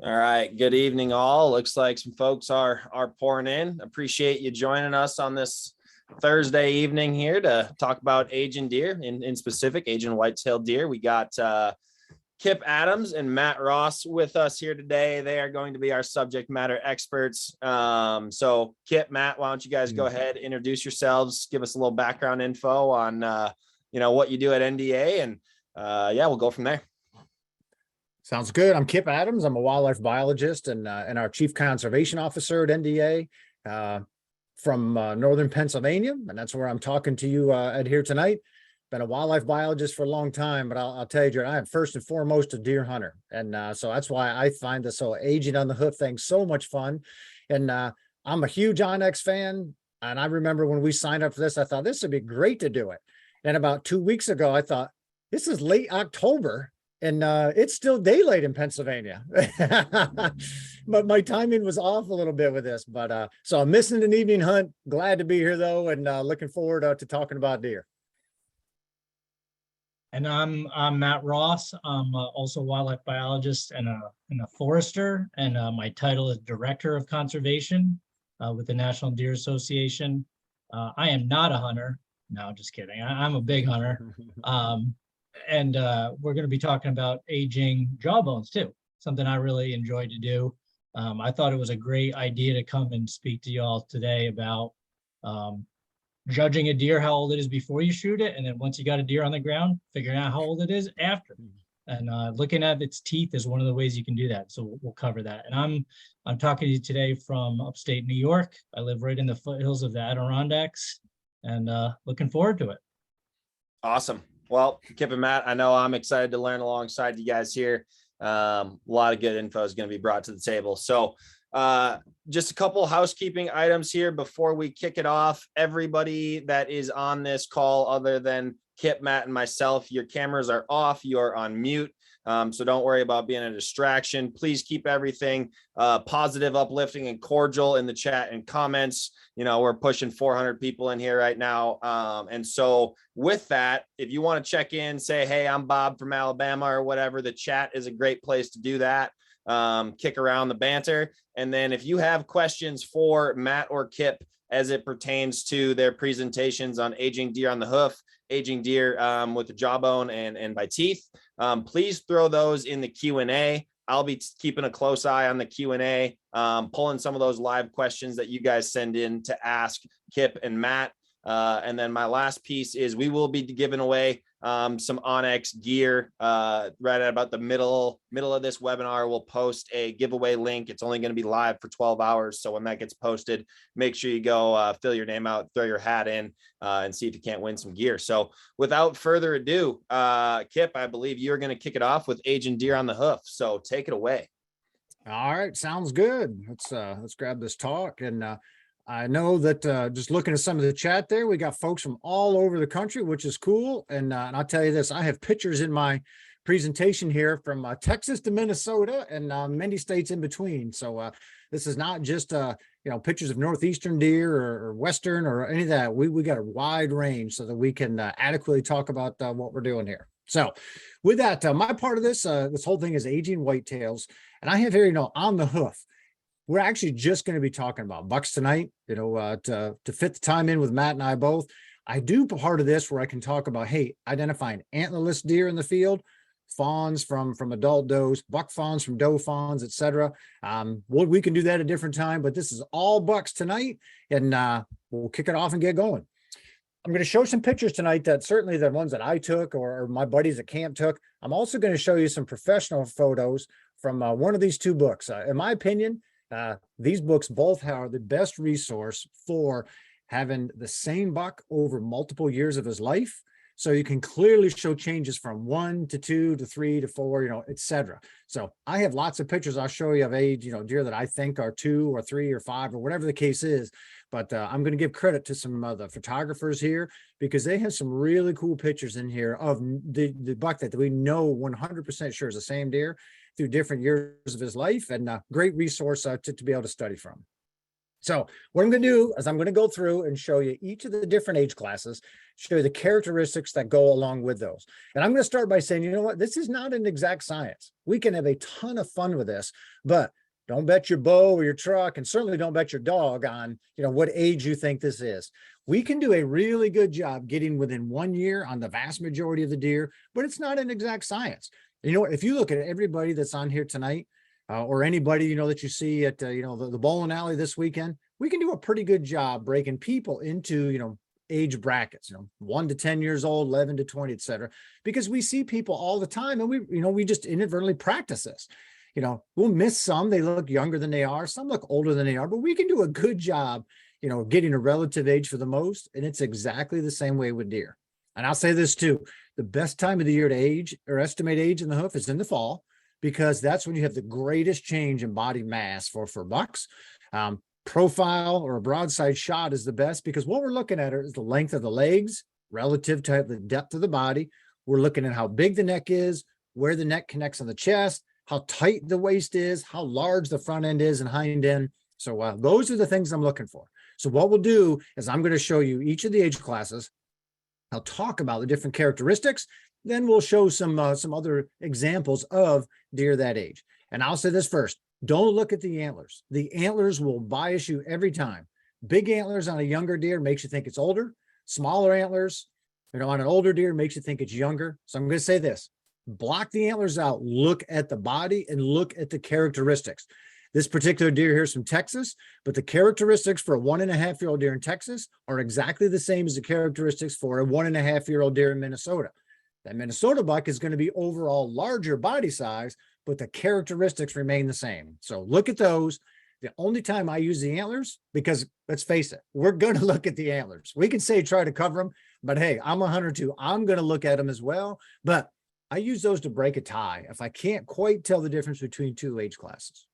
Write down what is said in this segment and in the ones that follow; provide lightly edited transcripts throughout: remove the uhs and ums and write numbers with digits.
All right. Good evening, all. Looks like some folks are pouring in. Appreciate you joining us on this Thursday evening here to talk about aging deer, in specific, aging whitetail deer. We got Kip Adams and Matt Ross with us here today. They are going to be our subject matter experts. So Kip, Matt, why don't you guys go ahead, introduce yourselves, give us a little background info on what you do at NDA, and we'll go from there. Sounds good. I'm Kip Adams. I'm a wildlife biologist and our chief conservation officer at NDA from northern Pennsylvania, and that's where I'm talking to you at here tonight. Been a wildlife biologist for a long time, but I'll tell you, I am first and foremost a deer hunter, and so that's why I find this whole aging on the hoof thing so much fun. And I'm a huge Onyx fan, and I remember when we signed up for this, I thought this would be great to do it. And about 2 weeks ago, I thought this is late October. And it's still daylight in Pennsylvania, but my timing was off a little bit with this. But so I'm missing an evening hunt. Glad to be here though, and looking forward to talking about deer. And I'm Matt Ross. I'm also a wildlife biologist and a forester, and my title is Director of Conservation with the National Deer Association. I am not a hunter. No, just kidding. I'm a big hunter. And we're going to be talking about aging jawbones too, something I really enjoy to do. I thought it was a great idea to come and speak to you all today about judging a deer, how old it is before you shoot it, and then once you got a deer on the ground, figuring out how old it is after. And looking at its teeth is one of the ways you can do that. So we'll cover that. And I'm talking to you today from upstate New York. I live right in the foothills of the Adirondacks, and looking forward to it. Awesome. Well, Kip and Matt, I know I'm excited to learn alongside you guys here. A lot of good info is going to be brought to the table. So just a couple housekeeping items here before we kick it off. Everybody that is on this call, other than Kip, Matt, and myself, your cameras are off. You're on mute. So don't worry about being a distraction. Please keep everything positive, uplifting, and cordial in the chat and comments. You know, we're pushing 400 people in here right now. And so with that, if you want to check in, say, hey, I'm Bob from Alabama or whatever, the chat is a great place to do that. Kick around the banter. And then if you have questions for Matt or Kip as it pertains to their presentations on aging deer on the hoof, aging deer with the jawbone and by teeth, please throw those in the Q&A. I'll be keeping a close eye on the Q&A, pulling some of those live questions that you guys send in to ask Kip and Matt. And then my last piece is we will be giving away some Onyx gear right at about the middle of this webinar. We'll post a giveaway link. It's only going to be live for 12 hours. So when that gets posted, make sure you go fill your name out, throw your hat in, and see if you can't win some gear. So without further ado, Kip, I believe you're going to kick it off with aging deer on the hoof. So take it away. All right, sounds good. Let's grab this talk. And I know that just looking at some of the chat there, we got folks from all over the country, which is cool. And I'll tell you this, I have pictures in my presentation here from Texas to Minnesota and many states in between. So this is not just pictures of northeastern deer or western or any of that. We got a wide range so that we can adequately talk about what we're doing here. So with that, my part of this whole thing is aging whitetails, and I have here, on the hoof. We're actually just going to be talking about bucks tonight, to fit the time in with Matt and I both. I do part of this where I can talk about, hey, identifying antlerless deer in the field, fawns from adult does, buck fawns from doe fawns, etc. We can do that at a different time, but this is all bucks tonight, and we'll kick it off and get going. I'm going to show some pictures tonight that certainly the ones that I took or my buddies at camp took. I'm also going to show you some professional photos from one of these two books. In my opinion, these books both are the best resource for having the same buck over multiple years of his life. So you can clearly show changes from 1 to 2 to 3 to 4, etc. So I have lots of pictures I'll show you of age, deer that I think are 2 or 3 or 5 or whatever the case is. But I'm going to give credit to some of the photographers here because they have some really cool pictures in here of the buck that we know 100% sure is the same deer through different years of his life, and a great resource to be able to study from. So what I'm going to do is I'm going to go through and show you each of the different age classes, show you the characteristics that go along with those. And I'm going to start by saying, you know what, this is not an exact science. We can have a ton of fun with this, but don't bet your bow or your truck, and certainly don't bet your dog on, what age you think this is. We can do a really good job getting within 1 year on the vast majority of the deer, but it's not an exact science. You know what, if you look at everybody that's on here tonight, or anybody, that you see at, the bowling alley this weekend, we can do a pretty good job breaking people into, age brackets, 1 to 10 years old, 11 to 20, et cetera, because we see people all the time and we just inadvertently practice this. We'll miss some, they look younger than they are, some look older than they are, but we can do a good job, getting a relative age for the most. And it's exactly the same way with deer. And I'll say this too, the best time of the year to age or estimate age in the hoof is in the fall, because that's when you have the greatest change in body mass for bucks. Profile or a broadside shot is the best, because what we're looking at is the length of the legs relative to the depth of the body. We're looking at how big the neck is, where the neck connects on the chest, how tight the waist is, how large the front end is and hind end. So those are the things I'm looking for. So what we'll do is I'm going to show you each of the age classes. I'll talk about the different characteristics. Then we'll show some other examples of deer that age. And I'll say this first, don't look at the antlers. The antlers will bias you every time. Big antlers on a younger deer makes you think it's older. Smaller antlers, on an older deer makes you think it's younger. So I'm going to say this, block the antlers out, look at the body and look at the characteristics. This particular deer here is from Texas, but the characteristics for a 1.5-year-old deer in Texas are exactly the same as the characteristics for a 1.5-year-old deer in Minnesota. That Minnesota buck is going to be overall larger body size, but the characteristics remain the same. So look at those. The only time I use the antlers, because let's face it, we're going to look at the antlers. We can say try to cover them, but hey, I'm a hunter too. I'm going to look at them as well, but I use those to break a tie if I can't quite tell the difference between two age classes.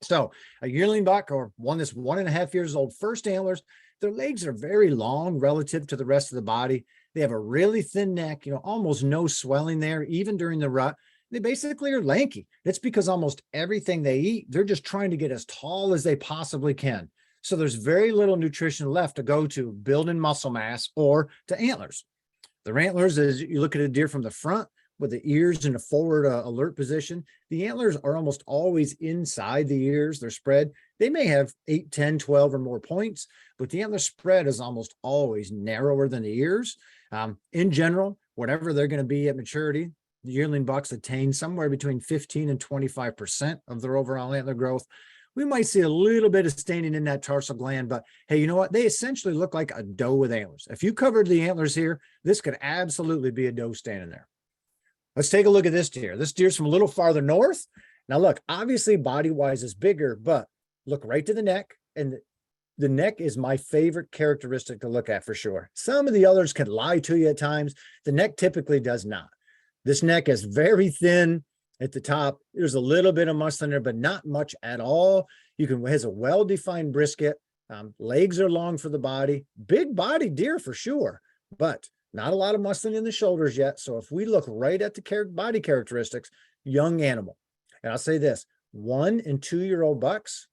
So a yearling buck, or one that's 1.5 years old, first antlers, their legs are very long relative to the rest of the body. They have a really thin neck, almost no swelling there, even during the rut. They basically are lanky. It's because almost everything they eat, they're just trying to get as tall as they possibly can. So there's very little nutrition left to go to building muscle mass or to antlers. Their antlers, as you look at a deer from the front with the ears in a forward alert position, the antlers are almost always inside the ears. They're spread. They may have 8, 10, 12 or more points, but the antler spread is almost always narrower than the ears. In general, whatever they're going to be at maturity, the yearling bucks attain somewhere between 15 and 25% of their overall antler growth. We might see a little bit of staining in that tarsal gland, but hey, you know what? They essentially look like a doe with antlers. If you covered the antlers here, this could absolutely be a doe standing there. Let's take a look at this deer. This deer's from a little farther north. Now look, obviously body-wise is bigger, but look right to the neck, and the neck is my favorite characteristic to look at for sure. Some of the others can lie to you at times. The neck typically does not. This neck is very thin at the top. There's a little bit of muscle in there, but not much at all. Has a well-defined brisket. Legs are long for the body. Big body deer for sure, but not a lot of muscle in the shoulders yet. So if we look right at the body characteristics, young animal. And I'll say this, 1 and 2-year-old bucks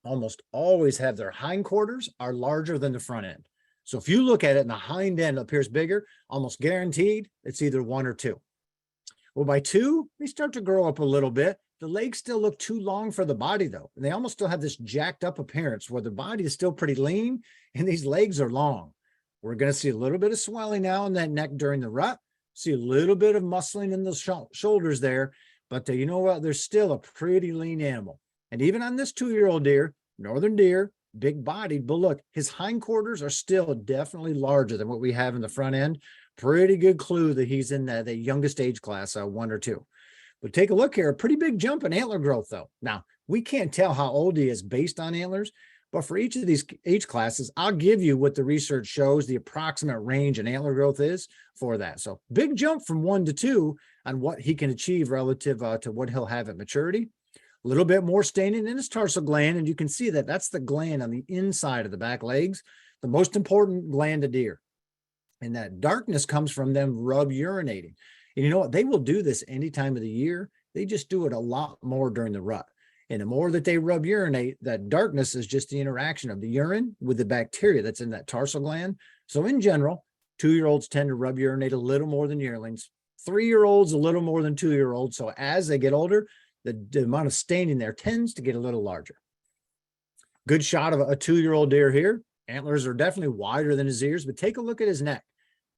almost always have their hindquarters are larger than the front end. So if you look at it and the hind end appears bigger, almost guaranteed it's either 1 or 2. Well, by 2, they start to grow up a little bit. The legs still look too long for the body though. And they almost still have this jacked up appearance where the body is still pretty lean and these legs are long. We're going to see a little bit of swelling now in that neck during the rut, see a little bit of muscling in the shoulders there, but you know what? There's still a pretty lean animal. And even on this 2-year-old deer, northern deer, big bodied, but look, his hindquarters are still definitely larger than what we have in the front end. Pretty good clue that he's in the youngest age class, 1 or 2. But take a look here, a pretty big jump in antler growth though. Now, we can't tell how old he is based on antlers, but for each of these age classes, I'll give you what the research shows the approximate range in antler growth is for that. So big jump from 1 to 2 on what he can achieve relative to what he'll have at maturity. A little bit more staining in his tarsal gland, and you can see that that's the gland on the inside of the back legs, the most important gland of deer. And that darkness comes from them rub urinating. And you know what? They will do this any time of the year. They just do it a lot more during the rut. And the more that they rub urinate, that darkness is just the interaction of the urine with the bacteria that's in that tarsal gland. So in general, 2-year-olds tend to rub urinate a little more than yearlings. 3-year-olds a little more than 2-year-olds. So as they get older, the amount of staining there tends to get a little larger. Good shot of a 2-year-old deer here. Antlers are definitely wider than his ears, but take a look at his neck.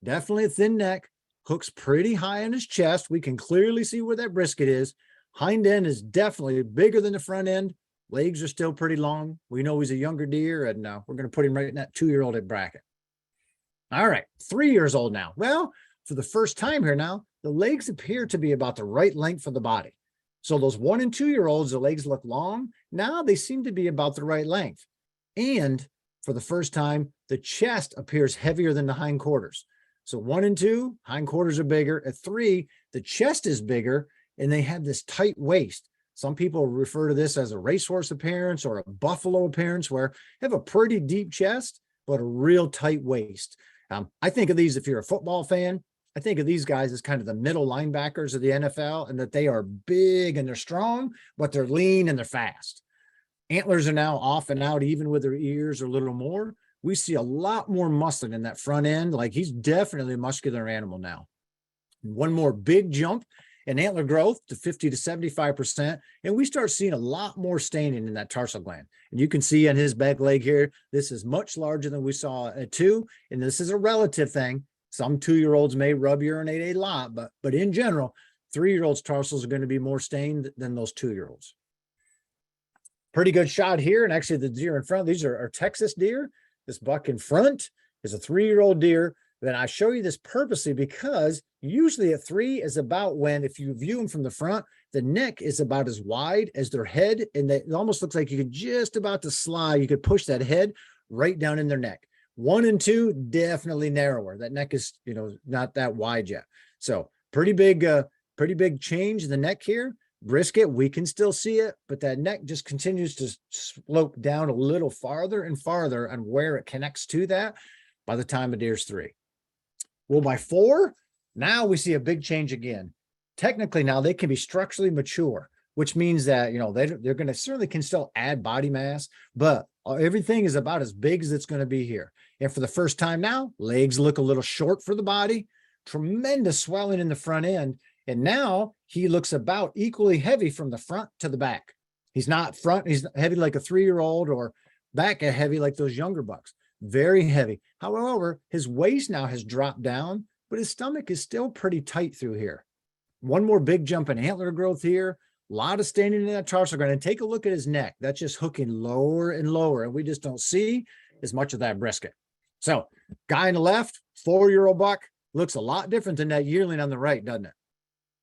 Definitely a thin neck, hooks pretty high on his chest. We can clearly see where that brisket is. Hind end is definitely bigger than the front end. Legs are still pretty long. We know he's a younger deer, and we're going to put him right in that 2-year-old bracket. All right, 3 years old now. Well, for the first time here now, the legs appear to be about the right length for the body. So those 1 and 2-year-olds, the legs look long. Now they seem to be about the right length. And for the first time, the chest appears heavier than the hindquarters. So 1 and 2, hindquarters are bigger. At 3, the chest is bigger, and they have this tight waist. Some people refer to this as a racehorse appearance or a buffalo appearance, where they have a pretty deep chest, but a real tight waist. I think of these, if you're a football fan, I think of these guys as kind of the middle linebackers of the NFL, and that they are big and they're strong, but they're lean and they're fast. Antlers are now off and out, even with their ears or a little more. We see a lot more muscle in that front end. Like, he's definitely a muscular animal now. One more big jump in antler growth to 50 to 75%. And we start seeing a lot more staining in that tarsal gland. And you can see on his back leg here, this is much larger than we saw at 2. And this is a relative thing. Some 2-year-olds may rub urinate a lot, but in general, 3-year-olds' tarsals are going to be more stained than those 2-year-olds. Pretty good shot here. And actually the deer in front, these are Texas deer. This buck in front is a 3-year-old deer. Then I show you this purposely because usually at 3 is about when, if you view them from the front, the neck is about as wide as their head. And it almost looks like you could just about to slide. You could push that head right down in their neck. 1 and 2, definitely narrower. That neck is, not that wide yet. So pretty big change in the neck here. Brisket, we can still see it, but that neck just continues to slope down a little farther and farther on where it connects to that by the time a deer's 3. Well, by 4, now we see a big change again. Technically now they can be structurally mature, which means that, they're going to certainly can still add body mass, but everything is about as big as it's going to be here. And for the first time now, legs look a little short for the body, tremendous swelling in the front end. And now he looks about equally heavy from the front to the back. He's not front, he's heavy like a 3-year-old, or back heavy like those younger bucks. Very heavy. However, his waist now has dropped down, but his stomach is still pretty tight through here. One more big jump in antler growth here. A lot of staining in that tarsal gland. And take a look at his neck. That's just hooking lower and lower, and we just don't see as much of that brisket. So guy on the left, 4-year-old buck, looks a lot different than that yearling on the right, doesn't it?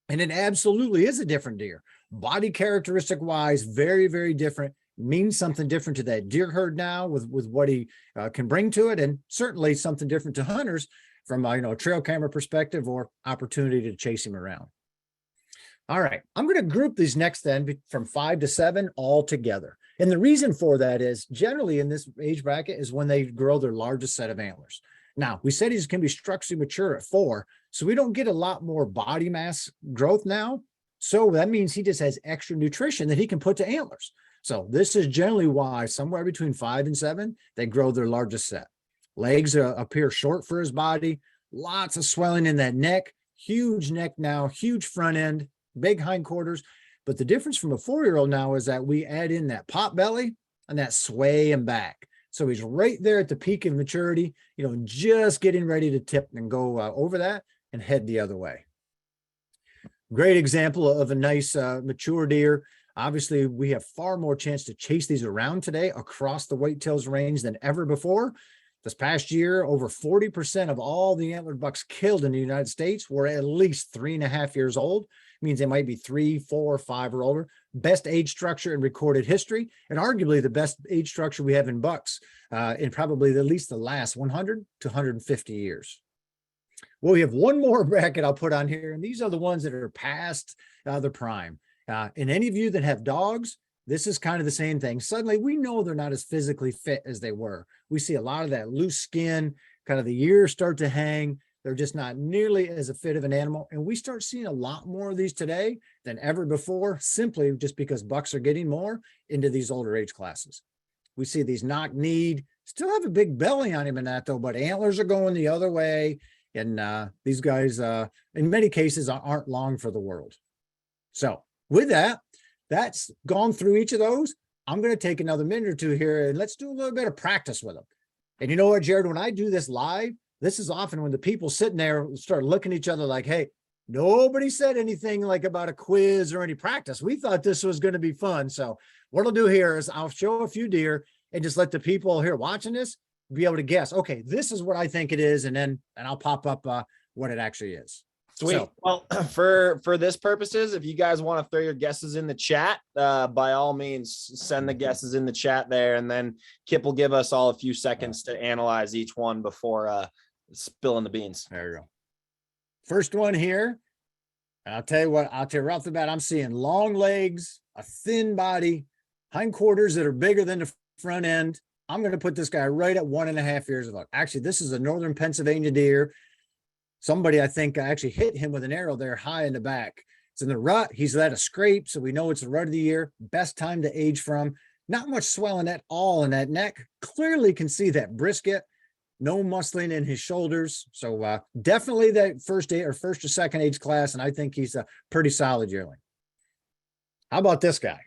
And it absolutely is a different deer. Body characteristic wise, very, very different. Means something different to that deer herd now with what he can bring to it. And certainly something different to hunters from a trail camera perspective or opportunity to chase him around. All right, I'm going to group these next then from 5 to 7 all together. And the reason for that is generally in this age bracket is when they grow their largest set of antlers. Now, we said he's going to be structurally mature at 4, so we don't get a lot more body mass growth now. So that means he just has extra nutrition that he can put to antlers. So this is generally why somewhere between 5 and 7, they grow their largest set. Legs appear short for his body, lots of swelling in that neck, huge neck now, huge front end, big hindquarters. But the difference from a 4-year-old now is that we add in that pot belly and that sway and back. So he's right there at the peak of maturity, just getting ready to tip and go over that and head the other way. Great example of a nice mature deer. Obviously, we have far more chance to chase these around today across the whitetails range than ever before. This past year, over 40% of all the antlered bucks killed in the United States were at least 3.5 years old. It means they might be 3, 4, 5 or older. Best age structure in recorded history, and arguably the best age structure we have in bucks in probably at least the last 100 to 150 years. Well, we have one more bracket I'll put on here, and these are the ones that are past their prime. And any of you that have dogs, this is kind of the same thing. Suddenly, we know they're not as physically fit as they were. We see a lot of that loose skin, kind of the ears start to hang. They're just not nearly as a fit of an animal. And we start seeing a lot more of these today than ever before, simply just because bucks are getting more into these older age classes. We see these knock-kneed, still have a big belly on him in that though, but antlers are going the other way. And these guys, in many cases, aren't long for the world. So with that, that's gone through each of those. I'm going to take another minute or two here and let's do a little bit of practice with them. And you know what, Jared, when I do this live, this is often when the people sitting there start looking at each other like, hey, nobody said anything like about a quiz or any practice. We thought this was going to be fun. So what I'll do here is I'll show a few deer and just let the people here watching this be able to guess, okay, this is what I think it is. And I'll pop up what it actually is. Sweet. So, well, for this purposes, if you guys want to throw your guesses in the chat, by all means, send the guesses in the chat there. And then Kip will give us all a few seconds to analyze each one before spilling the beans. there you go. First one here. I'll tell you right off the bat, I'm seeing long legs, a thin body, hindquarters that are bigger than the front end. I'm going to put this guy right at 1.5 years of age. Actually, this is a Northern Pennsylvania deer. Somebody, I think, actually hit him with an arrow there high in the back. It's in the rut. He's let a scrape, so we know it's the rut of the year. Best time to age from. Not much swelling at all in that neck. Clearly can see that brisket. No muscling in his shoulders. So definitely that first or second age class, and I think he's a pretty solid yearling. How about this guy?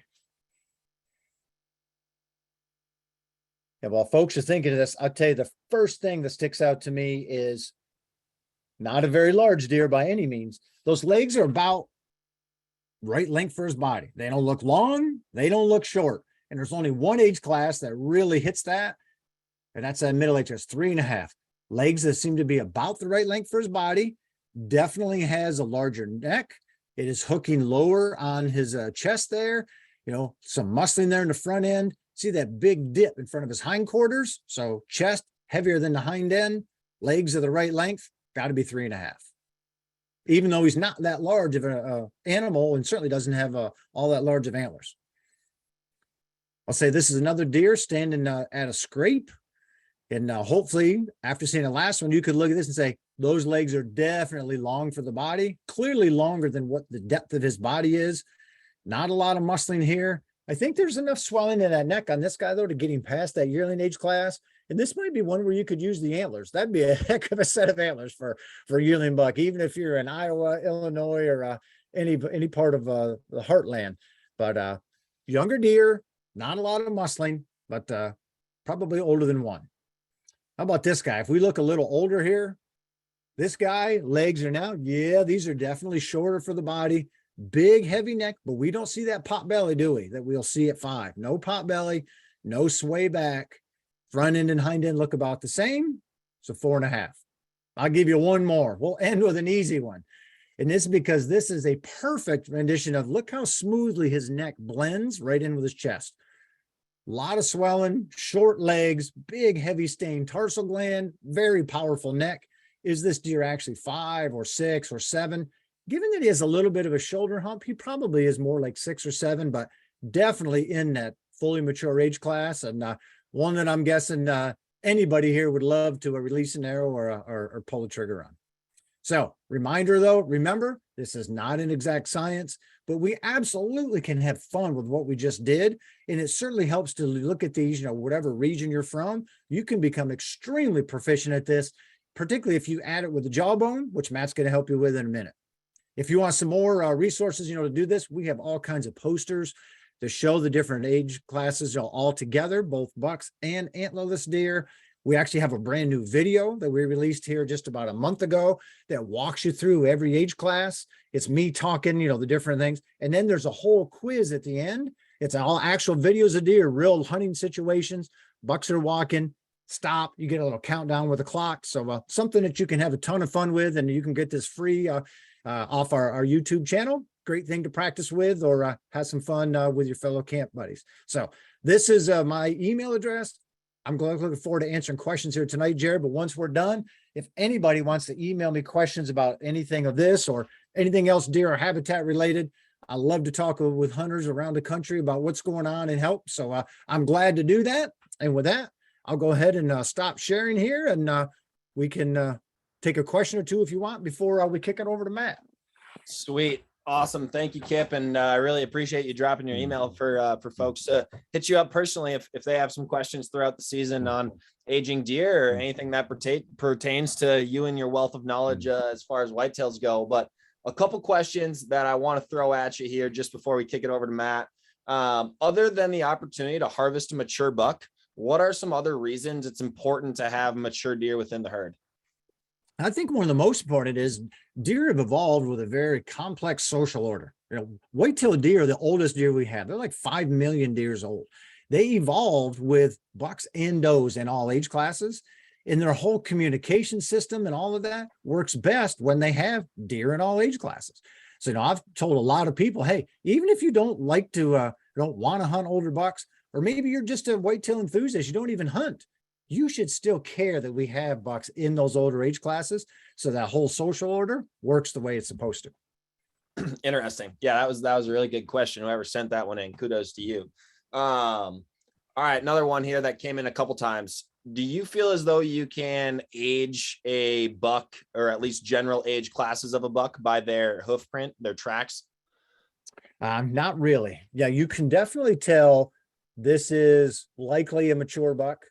Yeah, while folks are thinking of this, I'll tell you the first thing that sticks out to me is not a very large deer by any means. Those legs are about right length for his body. They don't look long. They don't look short. And there's only one age class that really hits that. And that's that middle age, that's 3.5. Legs that seem to be about the right length for his body. Definitely has a larger neck. It is hooking lower on his chest there. You know, some muscling there in the front end. See that big dip in front of his hindquarters. So chest heavier than the hind end. Legs are the right length. Got to be 3.5. Even though he's not that large of an animal and certainly doesn't have all that large of antlers. I'll say this is another deer standing at a scrape. And hopefully, after seeing the last one, you could look at this and say, those legs are definitely long for the body, clearly longer than what the depth of his body is. Not a lot of muscling here. I think there's enough swelling in that neck on this guy, though, to get him past that yearling age class. And this might be one where you could use the antlers. That'd be a heck of a set of antlers for a yearling buck, even if you're in Iowa, Illinois, or any part of the heartland. But younger deer, not a lot of muscling, but probably older than one. How about this guy? If we look a little older here, this guy, legs are now, yeah, these are definitely shorter for the body. Big, heavy neck, but we don't see that pot belly, do we? That we'll see at 5. No pot belly, no sway back. Front end and hind end look about the same. So 4.5. I'll give you one more. We'll end with an easy one. And this is because this is a perfect rendition of, look how smoothly his neck blends right in with his chest. A lot of swelling, short legs, big, heavy stained tarsal gland, very powerful neck. Is this deer actually 5 or 6 or 7? Given that he has a little bit of a shoulder hump, he probably is more like 6 or 7, but definitely in that fully mature age class. And one that I'm guessing anybody here would love to release an arrow or pull the trigger on. So reminder though, remember, this is not an exact science, but we absolutely can have fun with what we just did. And it certainly helps to look at these, whatever region you're from, you can become extremely proficient at this, particularly if you add it with the jawbone, which Matt's going to help you with in a minute. If you want some more resources, to do this, we have all kinds of posters to show the different age classes all together, both bucks and antlerless deer. We actually have a brand new video that we released here just about a month ago that walks you through every age class. It's me talking, the different things. And then there's a whole quiz at the end. It's all actual videos of deer, real hunting situations. Bucks are walking, stop. You get a little countdown with a clock. So something that you can have a ton of fun with, and you can get this free off our YouTube channel. Great thing to practice with or have some fun with your fellow camp buddies. So this is my email address. I'm looking forward to answering questions here tonight, Jared. But once we're done, if anybody wants to email me questions about anything of this or anything else deer or habitat related, I love to talk with hunters around the country about what's going on and help. So I'm glad to do that. And with that, I'll go ahead and stop sharing here, and we can take a question or two if you want before we kick it over to Matt. Sweet. Awesome. Thank you, Kip. And I really appreciate you dropping your email for folks to hit you up personally if they have some questions throughout the season on aging deer or anything that pertains to you and your wealth of knowledge as far as whitetails go. But a couple questions that I want to throw at you here just before we kick it over to Matt. Other than the opportunity to harvest a mature buck, what are some other reasons it's important to have mature deer within the herd? I think one of the most important is deer have evolved with a very complex social order. Whitetail deer are the oldest deer we have. They're like 5 million years old. They evolved with bucks and does in all age classes, and their whole communication system and all of that works best when they have deer in all age classes. So, I've told a lot of people, hey, even if you don't like to, don't want to hunt older bucks, or maybe you're just a whitetail enthusiast, you don't even hunt, you should still care that we have bucks in those older age classes so that whole social order works the way it's supposed to. Interesting. Yeah, that was a really good question. Whoever sent that one in, kudos to you. All right, another one here that came in a couple times. Do you feel as though you can age a buck, or at least general age classes of a buck, by their hoof print, their tracks? Not really. Yeah, you can definitely tell this is likely a mature buck.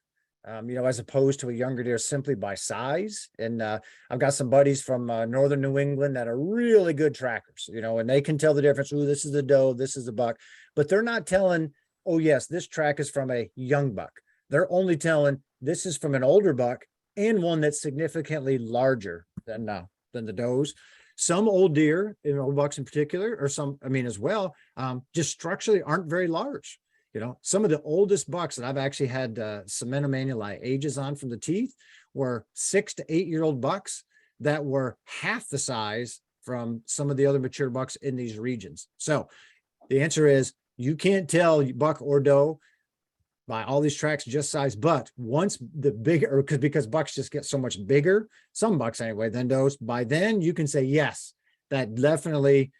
As opposed to a younger deer simply by size. And I've got some buddies from northern New England that are really good trackers, and they can tell the difference. Oh, this is a doe, this is a buck, but they're not telling, oh yes, this track is from a young buck. They're only telling this is from an older buck and one that's significantly larger than the does. Some old deer, old bucks in particular, or some, as well, just structurally aren't very large. Some of the oldest bucks that I've actually had cementum annuli ages on from the teeth were 6 to 8 year old bucks that were half the size from some of the other mature bucks in these regions. So the answer is you can't tell buck or doe by all these tracks just size, but once the bigger, because bucks just get so much bigger, some bucks anyway, than does, by then you can say, yes, that definitely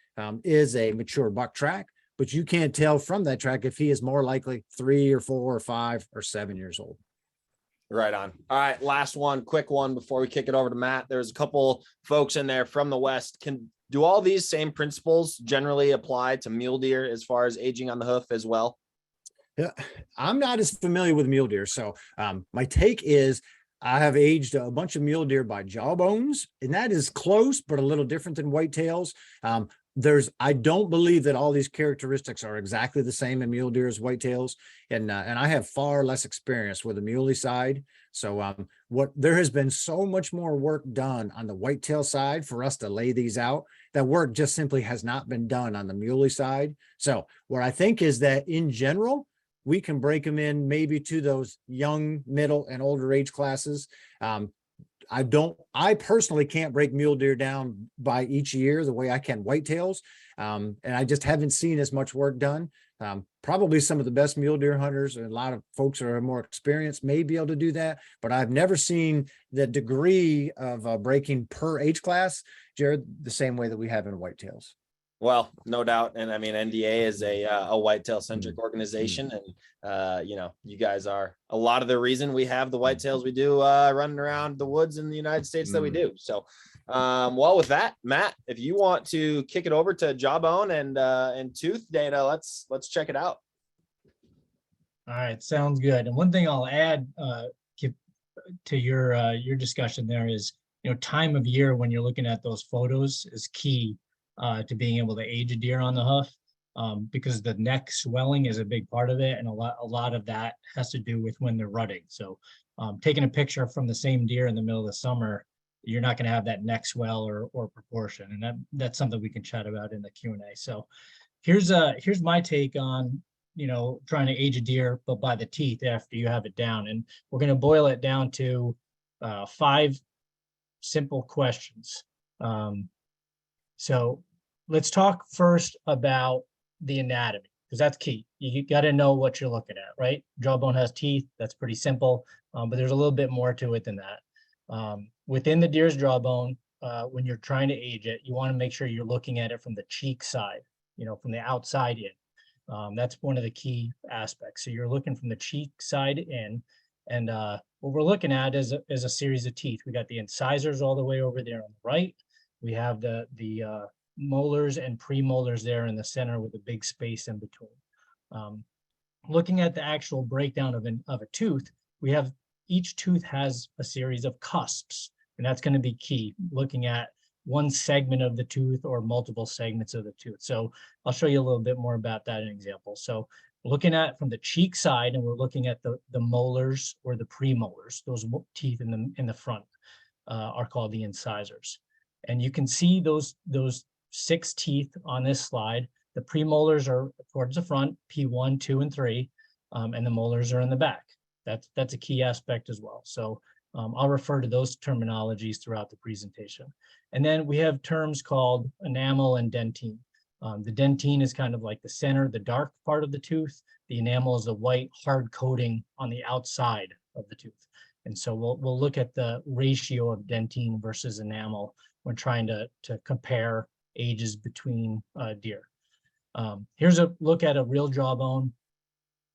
is a mature buck track. But you can't tell from that track if he is more likely 3 or 4 or 5 or 7 years old. Right on. All right, last one, quick one before we kick it over to Matt. There's a couple folks in there from the West. Do all these same principles generally apply to mule deer as far as aging on the hoof as well? Yeah, I'm not as familiar with mule deer. So my take is I have aged a bunch of mule deer by jawbones, and that is close, but a little different than whitetails. I don't believe that all these characteristics are exactly the same in mule deer as whitetails. And I have far less experience with the muley side. So there has been so much more work done on the whitetail side for us to lay these out. That work just simply has not been done on the muley side. So what I think is that in general, we can break them in maybe to those young, middle, and older age classes. I personally can't break mule deer down by each year the way I can whitetails. And I just haven't seen as much work done. Probably some of the best mule deer hunters and a lot of folks that are more experienced may be able to do that, but I've never seen the degree of breaking per age class, Jared, the same way that we have in whitetails. Well, no doubt. And NDA is a whitetail centric organization. And, you guys are a lot of the reason we have the whitetails we do running around the woods in the United States that we do. So, well, with that, Matt, if you want to kick it over to Jawbone and tooth data, let's check it out. All right. Sounds good. And one thing I'll add to your discussion there is, time of year when you're looking at those photos is key to being able to age a deer on the hoof, because the neck swelling is a big part of it, and a lot of that has to do with when they're rutting. So taking a picture from the same deer in the middle of the summer, you're not going to have that neck swell or proportion, and that's something we can chat about in the Q&A. So here's my take on trying to age a deer but by the teeth after you have it down, and we're going to boil it down to 5 simple questions. So let's talk first about the anatomy, because that's key. You got to know what you're looking at, right? Jawbone has teeth. That's pretty simple, but there's a little bit more to it than that. Within the deer's jawbone, when you're trying to age it, you want to make sure you're looking at it from the cheek side, from the outside in. That's one of the key aspects. So you're looking from the cheek side in, And what we're looking at is a series of teeth. We got the incisors all the way over there on the right. We have the molars and premolars there in the center with a big space in between. Looking at the actual breakdown of a tooth, we have each tooth has a series of cusps, and that's going to be key, looking at one segment of the tooth or multiple segments of the tooth. So I'll show you a little bit more about that in an example. So looking at from the cheek side, and we're looking at the molars or the premolars, those teeth in the front are called the incisors. And you can see those 6 teeth on this slide. The premolars are towards the front, P1, 2, and 3, and the molars are in the back. That's a key aspect as well. So I'll refer to those terminologies throughout the presentation. And then we have terms called enamel and dentine. The dentine is kind of like the center, the dark part of the tooth. The enamel is the white hard coating on the outside of the tooth. And so we'll look at the ratio of dentine versus enamel when trying to compare ages between deer. Here's a look at a real jawbone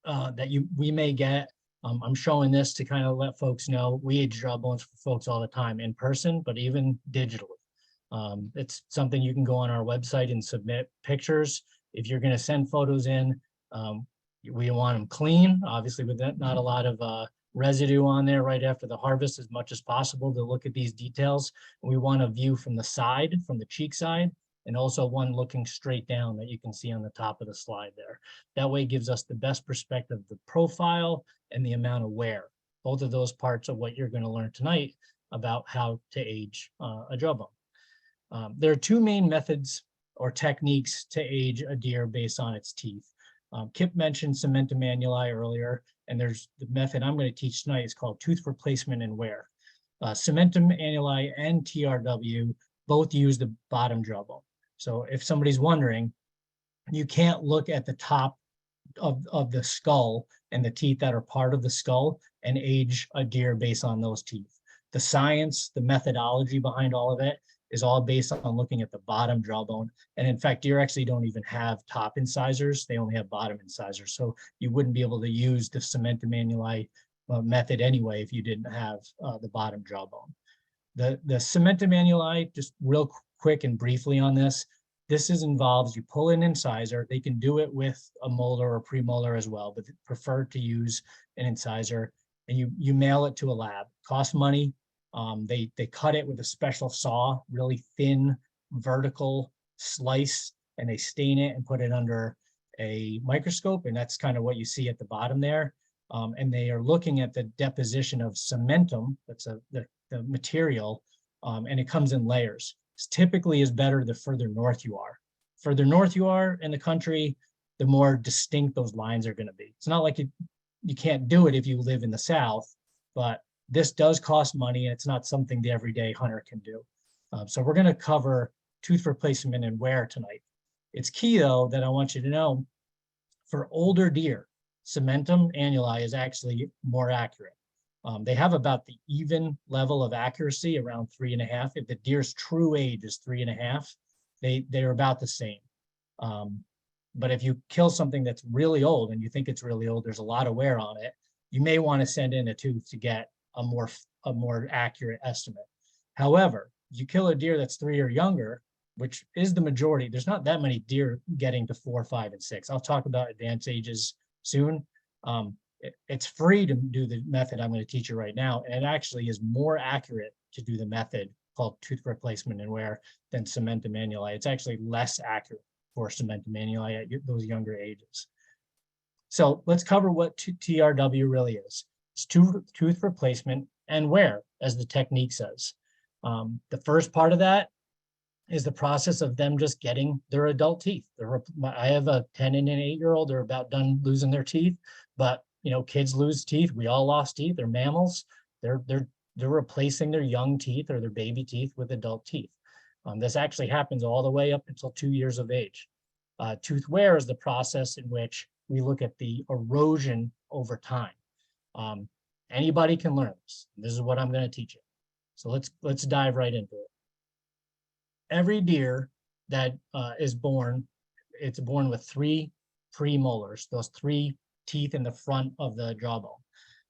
that we may get. I'm showing this to kind of let folks know we age jawbones for folks all the time in person, but even digitally. It's something you can go on our website and submit pictures. If you're going to send photos in, we want them clean, obviously with not a lot of residue on there right after the harvest, as much as possible to look at these details. We want a view from the side, from the cheek side, and also one looking straight down that you can see on the top of the slide there. That way it gives us the best perspective of the profile and the amount of wear. Both of those parts are what you're going to learn tonight about how to age a jawbone. There are 2 main methods or techniques to age a deer based on its teeth. Kip mentioned cementum annuli earlier, and there's the method I'm going to teach tonight is called tooth replacement and wear. Cementum annuli and TRW both use the bottom jawbone. So if somebody's wondering, you can't look at the top of the skull and the teeth that are part of the skull and age a deer based on those teeth. The science, the methodology behind all of it is all based on looking at the bottom jawbone. And in fact, deer actually don't even have top incisors. They only have bottom incisors. So you wouldn't be able to use the cementum annuli method anyway if you didn't have the bottom jawbone. The cementum annuli, just real quick and briefly on this, involves you pull an incisor. They can do it with a molar or premolar as well, but prefer to use an incisor, and you mail it to a lab. Costs money. They cut it with a special saw, really thin vertical slice, and they stain it and put it under a microscope, and that's kind of what you see at the bottom there. And they are looking at the deposition of cementum, that's the material, and it comes in layers. This typically is better the further north you are. Further north you are in the country, the more distinct those lines are going to be. It's not like you can't do it if you live in the South, but this does cost money, and it's not something the everyday hunter can do. So we're going to cover tooth replacement and wear tonight. It's key, though, that I want you to know, for older deer, cementum annuli is actually more accurate. They have about the even level of accuracy, around 3.5. If the deer's true age is 3.5, they're about the same. But if you kill something that's really old and you think it's really old, there's a lot of wear on it, you may want to send in a tooth to get a more accurate estimate. However, if you kill a deer that's 3 or younger, which is the majority, there's not that many deer getting to 4, 5, and 6. I'll talk about advanced ages soon. It's free to do the method I'm going to teach you right now, and it actually is more accurate to do the method called tooth replacement and wear than cementum annuli. It's actually less accurate for cementum annuli at those younger ages. So let's cover what TRW really is. It's tooth replacement and wear, as the technique says. The first part of that is the process of them just getting their adult teeth. I have a 10 and an 8-year-old. They're about done losing their teeth, but kids lose teeth. We all lost teeth. They're mammals. They're replacing their young teeth or their baby teeth with adult teeth. This actually happens all the way up until 2 years of age. Tooth wear is the process in which we look at the erosion over time. Anybody can learn this. This is what I'm going to teach you. So let's dive right into it. Every deer that is born, it's born with 3 premolars, those 3 teeth in the front of the jawbone.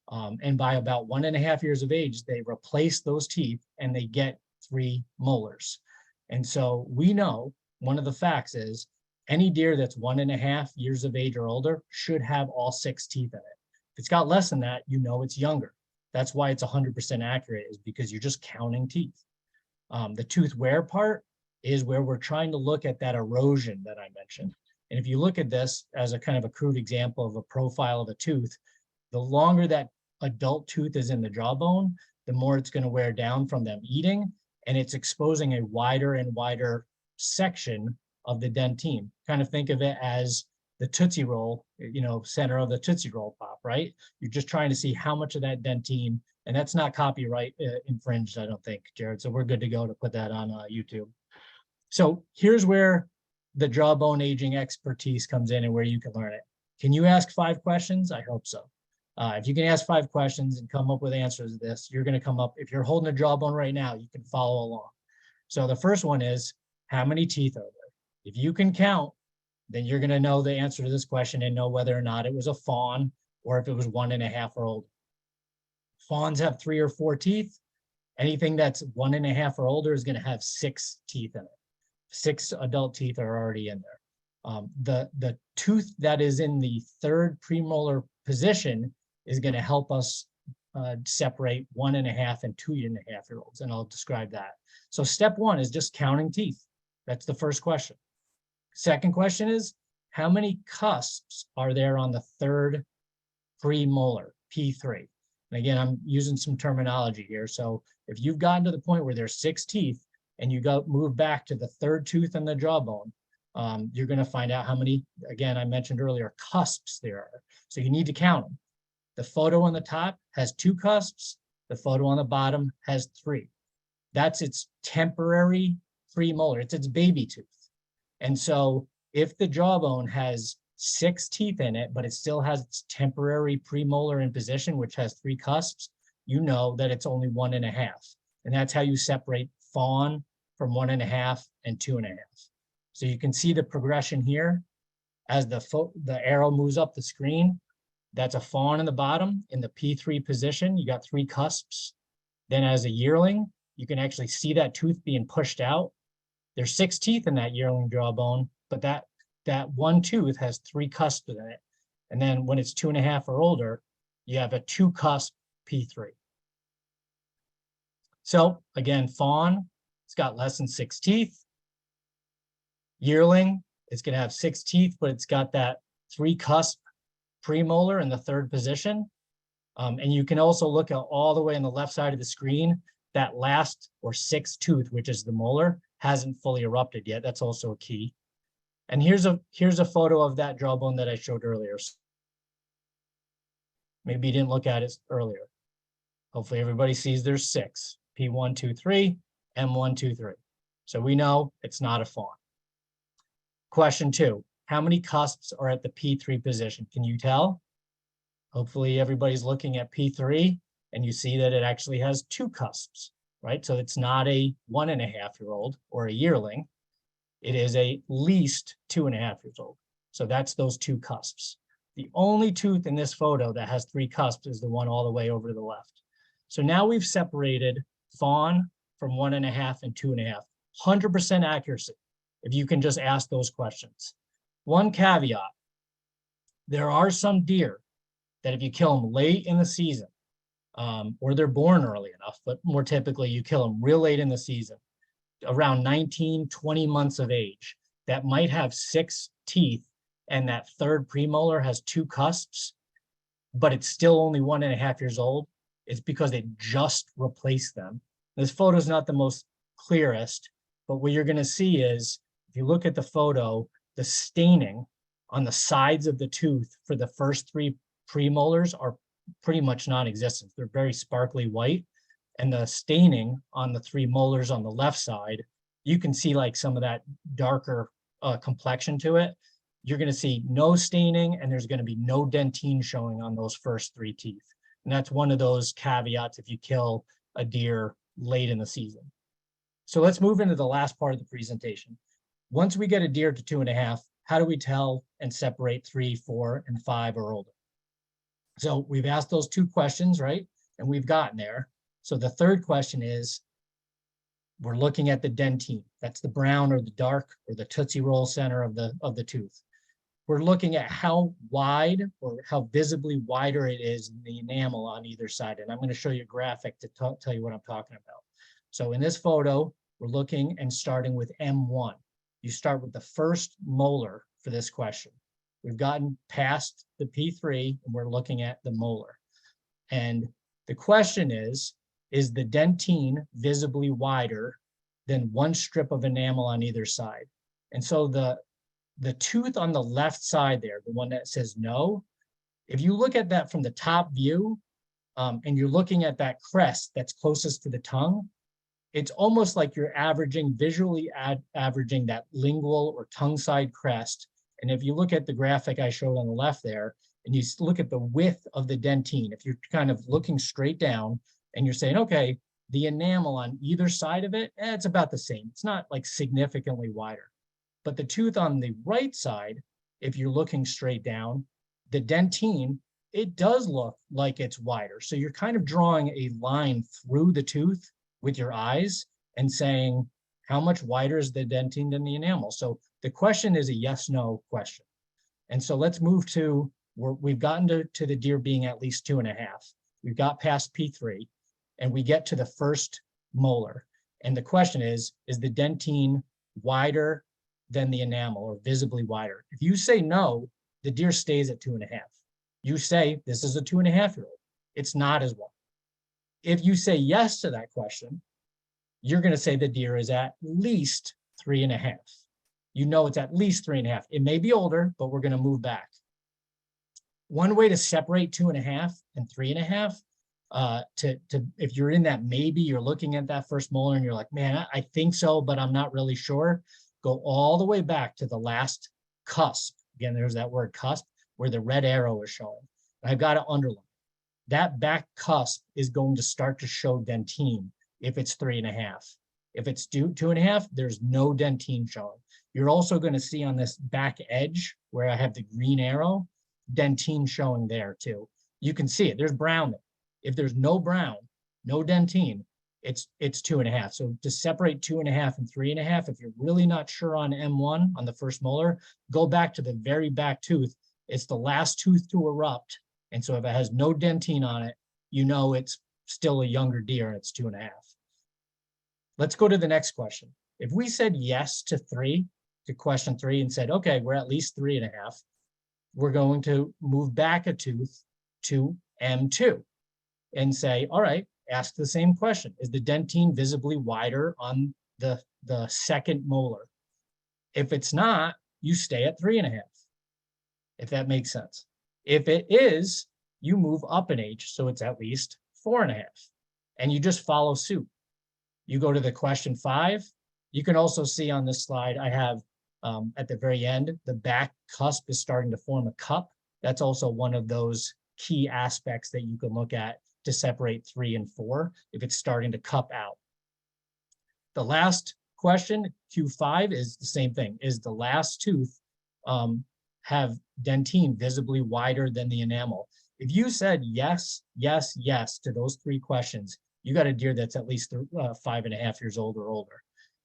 And by about 1.5 years of age, they replace those teeth and they get 3 molars. And so we know one of the facts is any deer that's 1.5 years of age or older should have all 6 teeth in it. If it's got less than that, you know it's younger. That's why it's 100% accurate, is because you're just counting teeth. The tooth wear part is where we're trying to look at that erosion that I mentioned. And if you look at this as a kind of a crude example of a profile of a tooth, the longer that adult tooth is in the jawbone, the more it's going to wear down from them eating, and it's exposing a wider and wider section of the dentine. Kind of think of it as the Tootsie Roll, you know, center of the Tootsie Roll pop, right? You're just trying to see how much of that dentine, and that's not copyright infringed, I don't think, Jared. So we're good to go to put that on YouTube. So here's where the jawbone aging expertise comes in and where you can learn it. Can you ask 5 questions? I hope so. If you can ask 5 questions and come up with answers to this, you're going to come up, if you're holding a jawbone right now, you can follow along. So the first one is, how many teeth are there? If you can count, then you're going to know the answer to this question and know whether or not it was a fawn or if it was 1.5 or older. Fawns have 3 or 4 teeth. Anything that's 1.5 or older is going to have 6 teeth in it. 6 adult teeth are already in there. The tooth that is in the 3rd premolar position is going to help us separate 1.5 and 2.5-year-olds, and I'll describe that. So step 1 is just counting teeth. That's the first question. Second question is, how many cusps are there on the 3rd premolar, P3? And again, I'm using some terminology here. So if you've gotten to the point where there's 6 teeth and you move back to the 3rd tooth in the jawbone, you're going to find out how many, again, I mentioned earlier, cusps there are. So you need to count them. The photo on the top has 2 cusps. The photo on the bottom has 3. That's its temporary premolar. It's its baby tooth. And so if the jawbone has 6 teeth in it, but it still has its temporary premolar in position, which has 3 cusps, you know that it's only 1.5. And that's how you separate fawn from 1.5 and 2.5. So you can see the progression here as the arrow moves up the screen. That's a fawn in the bottom in the P3 position. You got 3 cusps. Then as a yearling, you can actually see that tooth being pushed out. There's 6 teeth in that yearling jawbone, but that one tooth has 3 cusps in it. And then when it's 2.5 or older, you have a 2 cusp P3. So again, fawn, it's got less than 6 teeth. Yearling, it's going to have 6 teeth, but it's got that 3 cusp premolar in the 3rd position. And you can also look at all the way on the left side of the screen, that last or 6th tooth, which is the molar, hasn't fully erupted yet. That's also a key. And here's a photo of that jawbone that I showed earlier. Maybe you didn't look at it earlier. Hopefully everybody sees there's 6, P1, 2, 3, M1, 2, 3. So we know it's not a fawn. Question 2, how many cusps are at the P3 position? Can you tell? Hopefully everybody's looking at P3 and you see that it actually has 2 cusps, right? So it's not a 1.5-year-old or a yearling. It is at least 2.5 years old. So that's those 2 cusps. The only tooth in this photo that has 3 cusps is the one all the way over to the left. So now we've separated fawn from 1.5 and 2.5, 100% accuracy, if you can just ask those questions. One caveat, there are some deer that if you kill them late in the season, or they're born early enough, but more typically you kill them real late in the season, around 19, 20 months of age, that might have 6 teeth and that 3rd premolar has 2 cusps, but it's still only 1.5 years old. It's because they just replaced them. This photo is not the most clearest, but what you're going to see is, if you look at the photo, the staining on the sides of the tooth for the first 3 premolars are pretty much non-existent. They're very sparkly white. And the staining on the 3 molars on the left side, you can see like some of that darker complexion to it. You're going to see no staining, and there's going to be no dentine showing on those first 3 teeth. And that's one of those caveats if you kill a deer late in the season. So let's move into the last part of the presentation. Once we get a deer to 2.5, how do we tell and separate 3, 4, and 5 or older? So we've asked those 2 questions, right? And we've gotten there. So the third question is, we're looking at the dentine. That's the brown or the dark or the Tootsie Roll center of the tooth. We're looking at how wide or how visibly wider it is in the enamel on either side. And I'm going to show you a graphic to tell you what I'm talking about. So in this photo, we're looking and starting with M1. You start with the first molar for this question. We've gotten past the P3 and we're looking at the molar. And the question is the dentine visibly wider than one strip of enamel on either side? And so the tooth on the left side there, the one that says no, if you look at that from the top view, and you're looking at that crest that's closest to the tongue, it's almost like you're visually averaging that lingual or tongue side crest. And if you look at the graphic I showed on the left there, and you look at the width of the dentine, if you're kind of looking straight down and you're saying, okay, the enamel on either side of it, it's about the same. It's not like significantly wider. But the tooth on the right side, if you're looking straight down, the dentine, it does look like it's wider. So you're kind of drawing a line through the tooth with your eyes and saying, how much wider is the dentine than the enamel? So the question is a yes/no question. And so let's move to, we've gotten to the deer being at least 2.5. We've got past P3 and we get to the first molar. And the question is the dentine wider than the enamel or visibly wider? If you say no, the deer stays at 2.5. You say this is a 2.5-year-old. It's not as wide. If you say yes to that question, you're going to say the deer is at least 3.5. You know it's at least 3.5. It may be older, but we're going to move back. One way to separate 2.5 and 3.5, if you're in that maybe, you're looking at that first molar and you're like, man, I think so, but I'm not really sure. Go all the way back to the last cusp. Again, there's that word cusp where the red arrow is showing. And I've got to underline. That back cusp is going to start to show dentine if it's 3.5. If it's 2.5, there's no dentine showing. You're also going to see on this back edge where I have the green arrow, dentine showing there too. You can see it. There's brown there. If there's no brown, no dentine, it's 2.5. So to separate 2.5 and 3.5, if you're really not sure on M1 on the first molar, go back to the very back tooth. It's the last tooth to erupt. And so if it has no dentine on it, you know it's still a younger deer and it's 2.5. Let's go to the next question. If we said yes to question 3 and said, okay, we're at least 3.5, we're going to move back a tooth to M2 and say, all right, ask the same question. Is the dentine visibly wider on the second molar? If it's not, you stay at 3.5, if that makes sense. If it is, you move up an age, so it's at least 4.5, and you just follow suit. You go to the question 5. You can also see on this slide, I have at the very end, the back cusp is starting to form a cup. That's also one of those key aspects that you can look at to separate 3 and 4 if it's starting to cup out. The last question, Q5, is the same thing. Is the last tooth have dentine visibly wider than the enamel? If you said yes, yes, yes to those 3 questions, you got a deer that's at least 5.5 years old or older.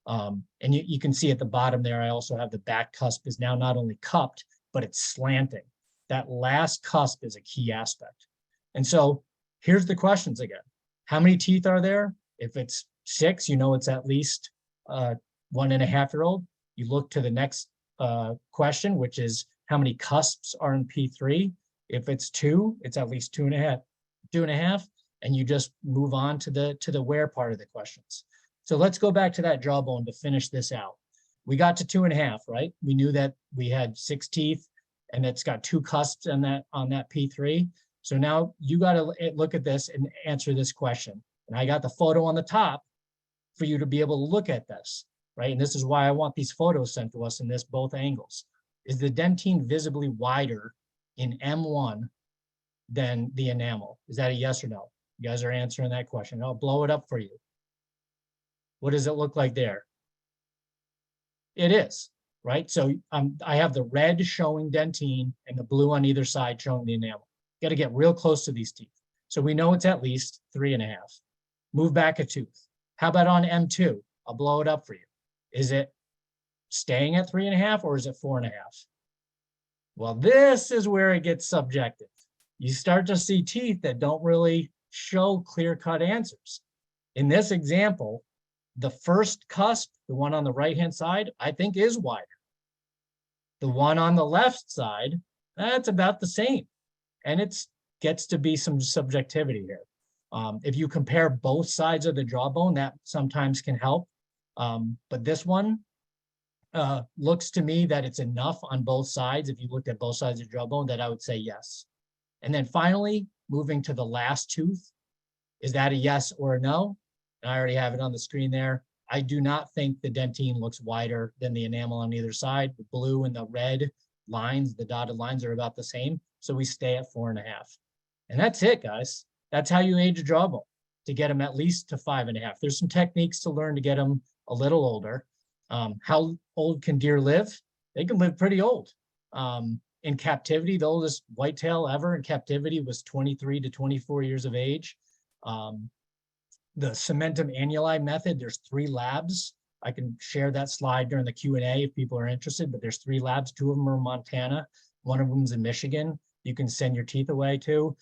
And you can see at the bottom there, I also have the back cusp is now not only cupped, but it's slanting. That last cusp is a key aspect. And so here's the questions again. How many teeth are there? If it's 6, you know it's at least 1.5-year-old. You look to the next question, which is how many cusps are in P3? If it's 2, it's at least 2.5, and you just move on to the where part of the questions. So let's go back to that jawbone to finish this out. We got to 2.5, right? We knew that we had 6 teeth and it's got 2 cusps on that P3. So now you got to look at this and answer this question. And I got the photo on the top for you to be able to look at this, right? And this is why I want these photos sent to us in both angles. Is the dentine visibly wider in M1 than the enamel? Is that a yes or no? You guys are answering that question. I'll blow it up for you. What does it look like there? It is, right? So I have the red showing dentine and the blue on either side showing the enamel. Got to get real close to these teeth. So we know it's at least 3.5. Move back a tooth. How about on M2? I'll blow it up for you. Is it staying at 3.5 or is it 4.5? Well, this is where it gets subjective. You start to see teeth that don't really show clear-cut answers. In this example, the first cusp, the one on the right-hand side, I think is wider. The one on the left side, that's about the same. And it gets to be some subjectivity here. If you compare both sides of the jawbone, that sometimes can help. But this one looks to me that it's enough on both sides. If you looked at both sides of the jawbone, that I would say yes. And then finally, moving to the last tooth, is that a yes or a no? And I already have it on the screen there. I do not think the dentine looks wider than the enamel on either side. The blue and the red lines, the dotted lines are about the same. So we stay at 4.5. And that's it, guys. That's how you age a jawbone, to get them at least to 5.5. There's some techniques to learn to get them a little older. How old can deer live? They can live pretty old. In captivity, the oldest whitetail ever in captivity was 23 to 24 years of age. The cementum annuli method, there's 3 labs. I can share that slide during the Q&A if people are interested, but there's 3 labs. 2 of them are in Montana. One of them's in Michigan. You can send your teeth away to.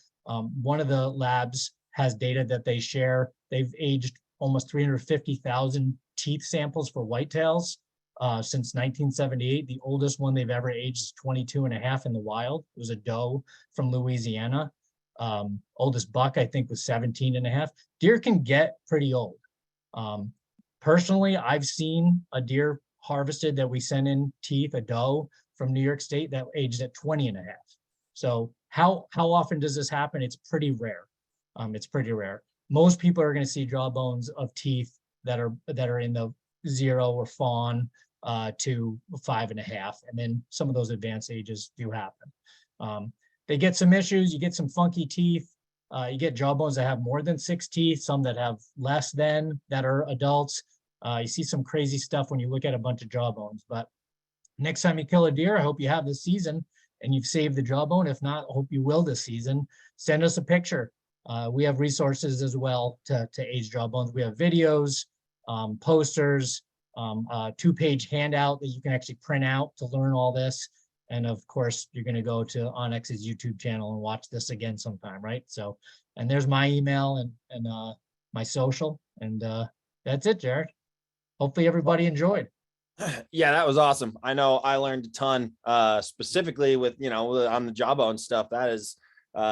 One of the labs has data that they share. They've aged almost 350,000 teeth samples for whitetails since 1978. The oldest one they've ever aged is 22.5 in the wild. It was a doe from Louisiana. Oldest buck, I think, was 17.5. Deer can get pretty old. Personally, I've seen a deer harvested that we sent in teeth, a doe from New York State that aged at 20.5. So how often does this happen? It's pretty rare. It's pretty rare. Most people are going to see jawbones of teeth that are in the 0 or fawn to 5.5, and then some of those advanced ages do happen. They get some issues. You get some funky teeth. You get jawbones that have more than 6 teeth, some that have less than, that are adults. You see some crazy stuff when you look at a bunch of jawbones. But next time you kill a deer, I hope you have this season and you've saved the jawbone. If not, I hope you will this season. Send us a picture. We have resources as well to age jawbones. We have videos, posters, a 2-page handout that you can actually print out to learn all this. And of course, you're going to go to Onyx's YouTube channel and watch this again sometime, right? So, and there's my email and my social, and that's it, Jared. Hopefully everybody enjoyed. Yeah, that was awesome. I know I learned a ton, specifically with, on the jawbone stuff. That is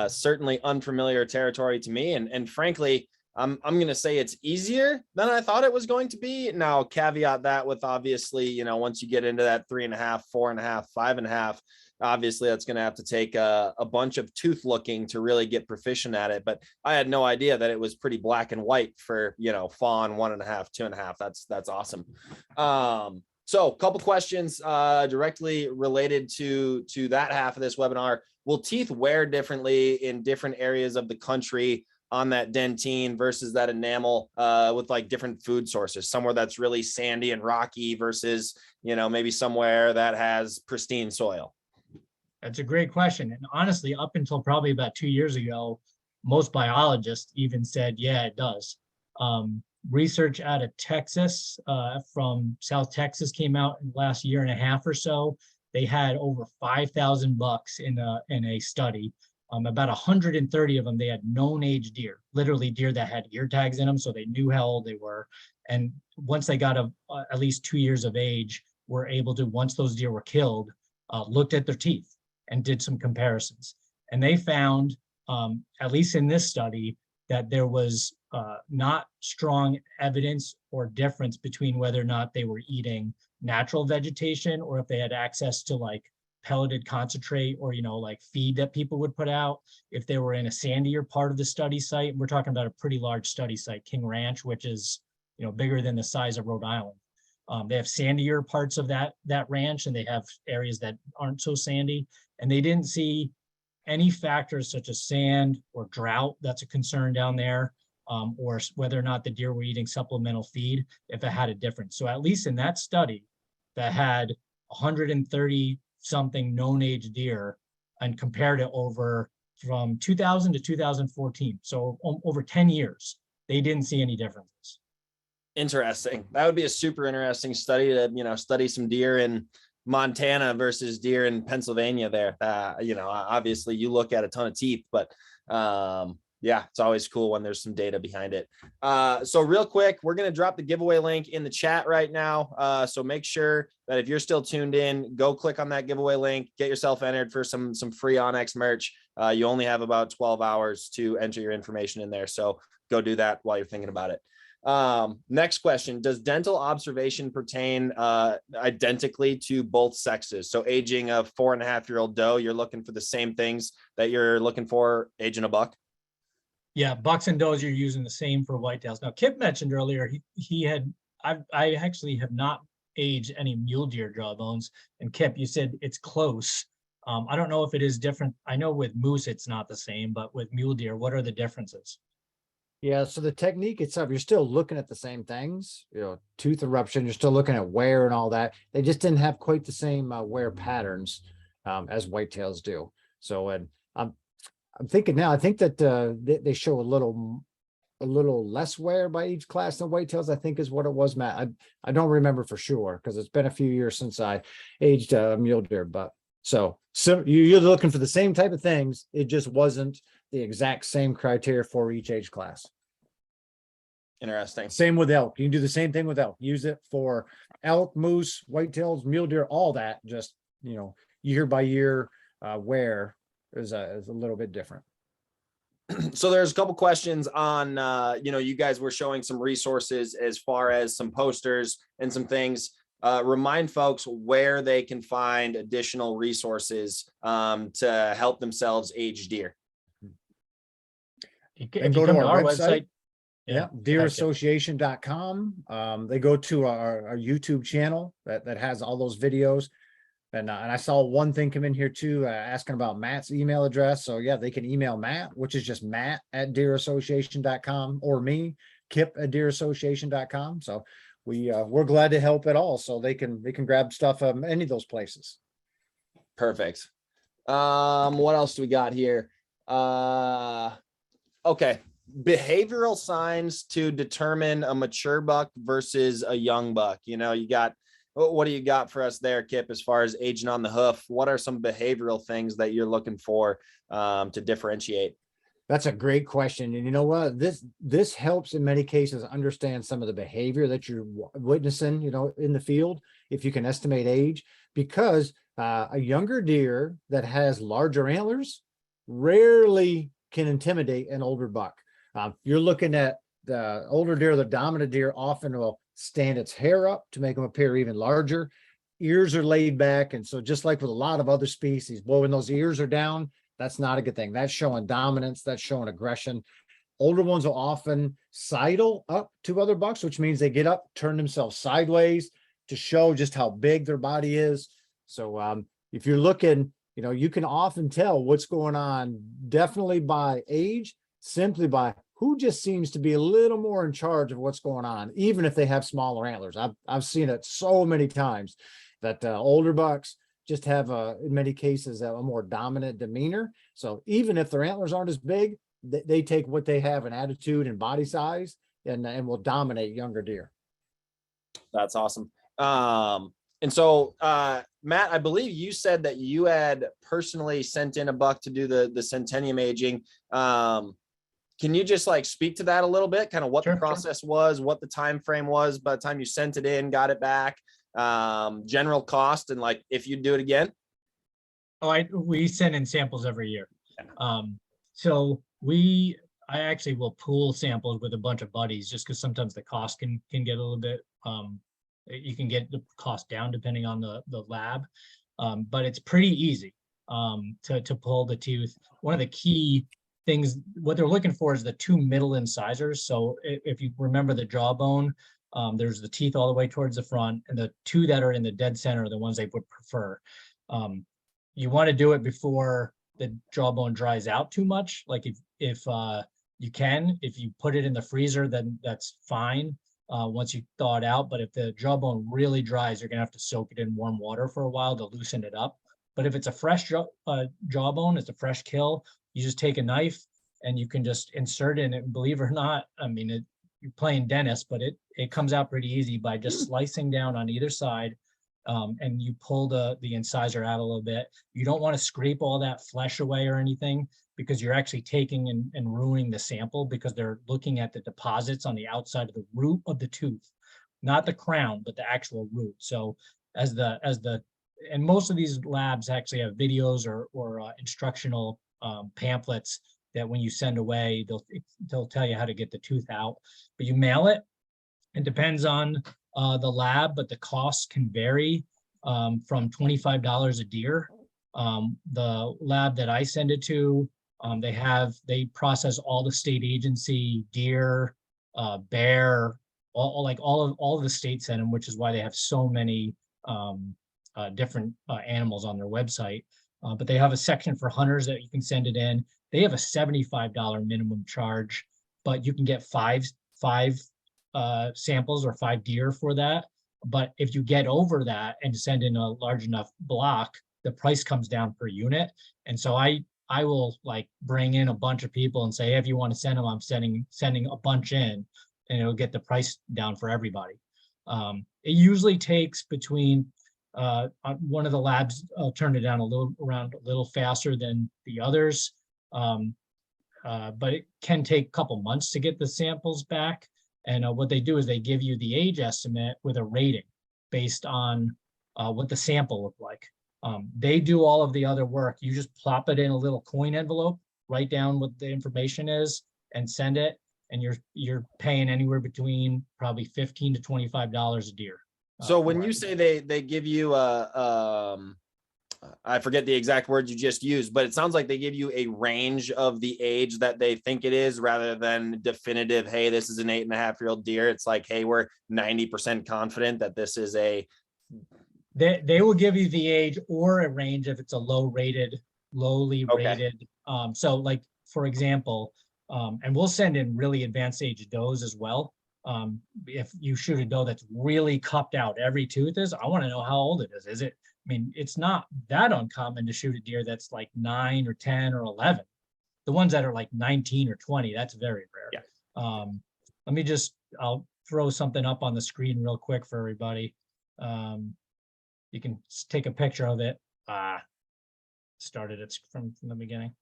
certainly unfamiliar territory to me. And frankly, I'm going to say it's easier than I thought it was going to be. Now, caveat that with, obviously, once you get into that 3.5, 4.5, 5.5, obviously that's going to have to take a bunch of tooth looking to really get proficient at it. But I had no idea that it was pretty black and white for, fawn 1.5, 2.5. That's awesome. So a couple questions directly related to that half of this webinar. Will teeth wear differently in different areas of the country on that dentine versus that enamel with like different food sources? Somewhere that's really sandy and rocky versus, maybe somewhere that has pristine soil? That's a great question. And honestly, up until probably about 2 years ago, most biologists even said, yeah, it does. Research out of Texas, from South Texas, came out in the last 1.5 years or so. They had over 5,000 bucks in a study. About 130 of them, they had known age deer, literally deer that had ear tags in them, so they knew how old they were. And once they got at least 2 years of age, were able to, once those deer were killed, looked at their teeth and did some comparisons. And they found, at least in this study, that there was not strong evidence or difference between whether or not they were eating natural vegetation or if they had access to like pelleted concentrate or, like feed that people would put out. If they were in a sandier part of the study site, we're talking about a pretty large study site, King Ranch, which is, bigger than the size of Rhode Island. They have sandier parts of that ranch, and they have areas that aren't so sandy. And they didn't see any factors such as sand or drought that's a concern down there, or whether or not the deer were eating supplemental feed, if it had a difference. So at least in that study that had 130 something known age deer and compared it over from 2000 to 2014. So over 10 years, they didn't see any differences. Interesting. That would be a super interesting study to, study some deer in Montana versus deer in Pennsylvania there. Obviously you look at a ton of teeth, but yeah, it's always cool when there's some data behind it. So real quick, we're going to drop the giveaway link in the chat right now. So make sure that if you're still tuned in, go click on that giveaway link, get yourself entered for some free Onyx merch. You only have about 12 hours to enter your information in there. So go do that while you're thinking about it. Next question. Does dental observation pertain identically to both sexes? So aging a 4.5-year-old doe, you're looking for the same things that you're looking for aging a buck? Yeah, bucks and does, you're using the same for whitetails. Now, Kip mentioned earlier, I actually have not aged any mule deer jawbones. And Kip, you said it's close. I don't know if it is different. I know with moose, it's not the same, but with mule deer, what are the differences? Yeah, so the technique itself, you're still looking at the same things, tooth eruption, you're still looking at wear and all that. They just didn't have quite the same wear patterns as whitetails do. So, and I'm thinking now, I think that they show a little less wear by each class than whitetails, I think is what it was, Matt. I don't remember for sure because it's been a few years since I aged a mule deer, but so you're looking for the same type of things. It just wasn't the exact same criteria for each age class. Interesting. Same with elk. You can do the same thing with elk. Use it for elk, moose, whitetails, mule deer, all that. Just, year by year wear is a little bit different. So there's a couple questions on, you guys were showing some resources as far as some posters and some things. Remind folks where they can find additional resources to help themselves age deer. And go to our website. Yeah, deerassociation.com. They go to our YouTube channel that has all those videos. And I saw one thing come in here too, asking about Matt's email address. So yeah, they can email Matt, which is just matt@deerassociation.com, or me, kip@deerassociation.com. So we're glad to help at all. So they can grab stuff any of those places. Perfect. What else do we got here? Okay. Behavioral signs to determine a mature buck versus a young buck. What do you got for us there, Kip, as far as aging on the hoof? What are some behavioral things that you're looking for to differentiate? That's a great question. And you know what? This helps in many cases understand some of the behavior that you're witnessing, in the field, if you can estimate age, because a younger deer that has larger antlers rarely can intimidate an older buck. You're looking at the older deer, the dominant deer often will stand its hair up to make them appear even larger. Ears are laid back. And so just like with a lot of other species, when those ears are down, that's not a good thing. That's showing dominance. That's showing aggression. Older ones will often sidle up to other bucks, which means they get up, turn themselves sideways to show just how big their body is. So if you're looking, you can often tell what's going on definitely by age, simply by who just seems to be a little more in charge of what's going on, even if they have smaller antlers. I've seen it so many times that older bucks just have in many cases a more dominant demeanor. So even if their antlers aren't as big, they take what they have in attitude and body size and will dominate younger deer. That's awesome. And so, Matt, I believe you said that you had personally sent in a buck to do the centennium aging. Can you just speak to that a little bit, kind of what the process was, what the time frame was by the time you sent it in, got it back, general cost, and if you do it again? We send in samples every year. So I actually will pool samples with a bunch of buddies just because sometimes the cost can get a little bit, you can get the cost down depending on the lab, but it's pretty easy to pull the tooth. One of the key things, what they're looking for is the two middle incisors. So if you remember the jawbone, there's the teeth all the way towards the front, and the two that are in the dead center are the ones they would prefer. You want to do it before the jawbone dries out too much. If you put it in the freezer, then that's fine once you thaw it out. But if the jawbone really dries, you're gonna have to soak it in warm water for a while to loosen it up. But if it's a fresh jawbone, it's a fresh kill, You just take a knife and you can just insert it in it. And believe it or not, I mean, you're playing dentist, but it comes out pretty easy by just slicing down on either side. And you pull the incisor out a little bit. You don't want to scrape all that flesh away or anything, because you're actually taking and ruining the sample, because they're looking at the deposits on the outside of the root of the tooth, not the crown, but the actual root. So and most of these labs actually have videos or instructional pamphlets that when you send away, they'll tell you how to get the tooth out. But you mail it. It depends on the lab, but the costs can vary from $25 a deer. The lab that I send it to, they process all the state agency deer, bear, all of the states send them, which is why they have so many different animals on their website. But they have a section for hunters that you can send it in. They have a $75 minimum charge, but you can get five samples or 5 deer for that. But if you get over that and send in a large enough block, the price comes down per unit. And so I will like bring in a bunch of people and say, hey, if you want to send them, I'm sending a bunch in, and it'll get the price down for everybody. It usually takes between one of the labs turned it down a little faster than the others. But it can take a couple months to get the samples back. And what they do is they give you the age estimate with a rating based on what the sample looked like. They do all of the other work. You just plop it in a little coin envelope, write down what the information is, and send it. And you're paying anywhere between probably $15 to $25 a deer. So when you say they give you I forget the exact words you just used, but it sounds like they give you a range of the age that they think it is, rather than definitive, hey, this is an 8.5-year-old deer. It's like, hey, we're 90% confident that this is a. They will give you the age or a range if it's a lowly rated. So like, for example, and we'll send in really advanced age does as well. If you shoot a doe that's really cupped out, every tooth is, I want to know how old it is. I mean, it's not that uncommon to shoot a deer that's like 9 or 10 or 11. The ones that are like 19 or 20, that's very rare. Yeah. I'll throw something up on the screen real quick for everybody. You can take a picture of it. Started it from the beginning.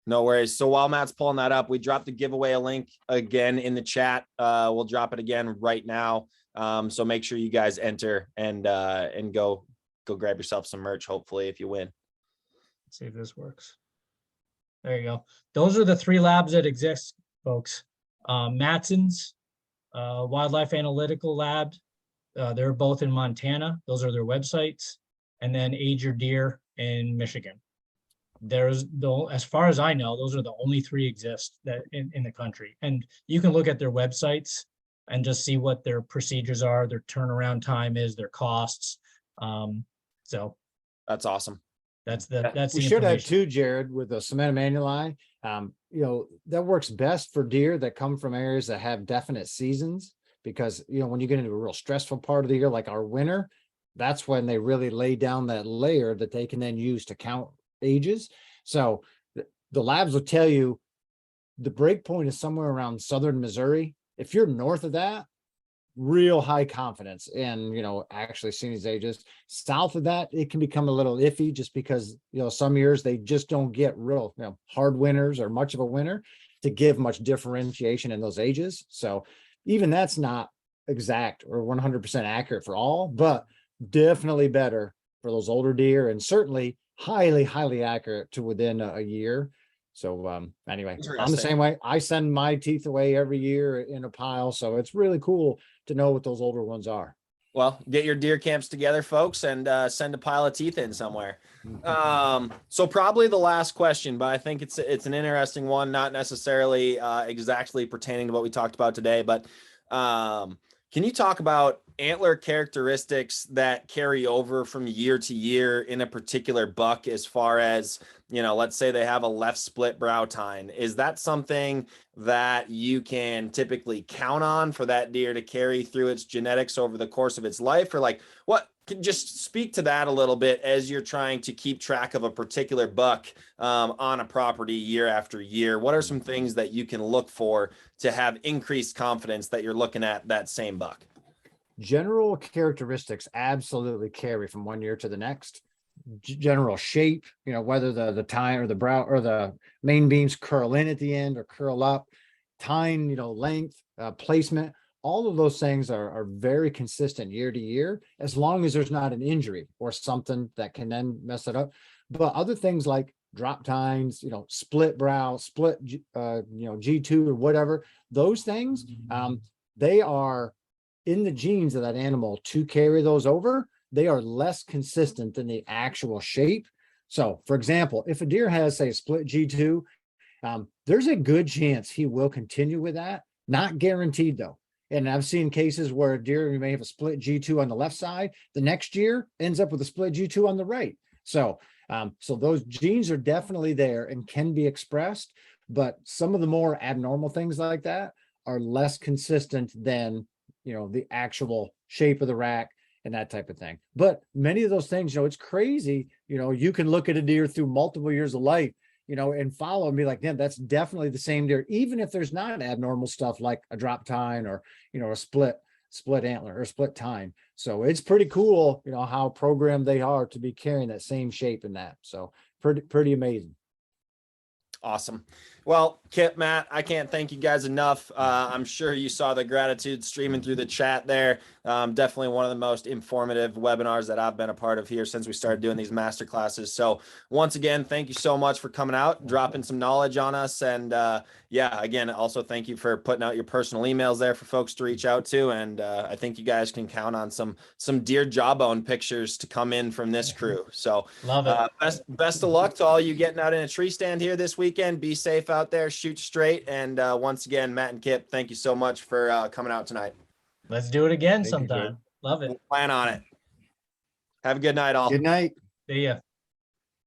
No worries. So while Matt's pulling that up, we dropped the giveaway a link again in the chat. We'll drop it again right now. So make sure you guys enter and go grab yourself some merch, hopefully, if you win. Let's see if this works. There you go. Those are the 3 labs that exist, folks. Matson's Wildlife Analytical Lab. They're both in Montana. Those are their websites. And then Age Your Deer in Michigan. As far as I know, those are the only 3 exist that in the country. And you can look at their websites and just see what their procedures are, their turnaround time is, their costs. So that's awesome. That's we should have too, Jared, with the cement manuali. That works best for deer that come from areas that have definite seasons, because when you get into a real stressful part of the year, like our winter, that's when they really lay down that layer that they can then use to count ages. So the labs will tell you the break point is somewhere around southern Missouri. If you're north of that, real high confidence in actually seeing these ages. South of that, it can become a little iffy, just because some years they just don't get real hard winters or much of a winter to give much differentiation in those ages. So even that's not exact or 100% accurate for all, but definitely better for those older deer, and certainly highly accurate to within a year. So anyway, I'm the same way. I send my teeth away every year in a pile, so it's really cool to know what those older ones are. Well, get your deer camps together, folks, and send a pile of teeth in somewhere. So probably the last question, but I think it's an interesting one, not necessarily exactly pertaining to what we talked about today, but can you talk about antler characteristics that carry over from year to year in a particular buck, as far as, let's say they have a left split brow tine? Is that something that you can typically count on for that deer to carry through its genetics over the course of its life? Or like, can just speak to that a little bit as you're trying to keep track of a particular buck on a property year after year. What are some things that you can look for to have increased confidence that you're looking at that same buck? General characteristics absolutely carry from one year to the next. General shape, whether the tine or the brow or the main beams curl in at the end or curl up, tine, length, placement, all of those things are very consistent year to year, as long as there's not an injury or something that can then mess it up. But other things like drop tines, split brow, split, G2 or whatever, those things, they are in the genes of that animal to carry those over. They are less consistent than the actual shape. So for example, if a deer has, say, a split G2, there's a good chance he will continue with that. Not guaranteed though. And I've seen cases where a deer, you may have a split G2 on the left side, the next year ends up with a split G2 on the right. So, so those genes are definitely there and can be expressed, but some of the more abnormal things like that are less consistent than, the actual shape of the rack and that type of thing. But many of those things, it's crazy. You can look at a deer through multiple years of life, and follow and be like, damn, that's definitely the same deer, even if there's not abnormal stuff like a drop tine or, a split antler or split tine. So it's pretty cool, how programmed they are to be carrying that same shape in that. So pretty amazing. Awesome. Well, Kip, Matt, I can't thank you guys enough. I'm sure you saw the gratitude streaming through the chat there. Definitely one of the most informative webinars that I've been a part of here since we started doing these master classes. So once again, thank you so much for coming out, dropping some knowledge on us. And yeah, again, also thank you for putting out your personal emails there for folks to reach out to. And I think you guys can count on some deer jawbone pictures to come in from this crew. So Love it. best of luck to all you getting out in a tree stand here this weekend. Be safe out there, shoot straight. And once again, Matt and Kip, thank you so much for coming out tonight. Let's do it again Thank you, sometime. Love it. We'll plan on it. Have a good night, all. Good night. See ya.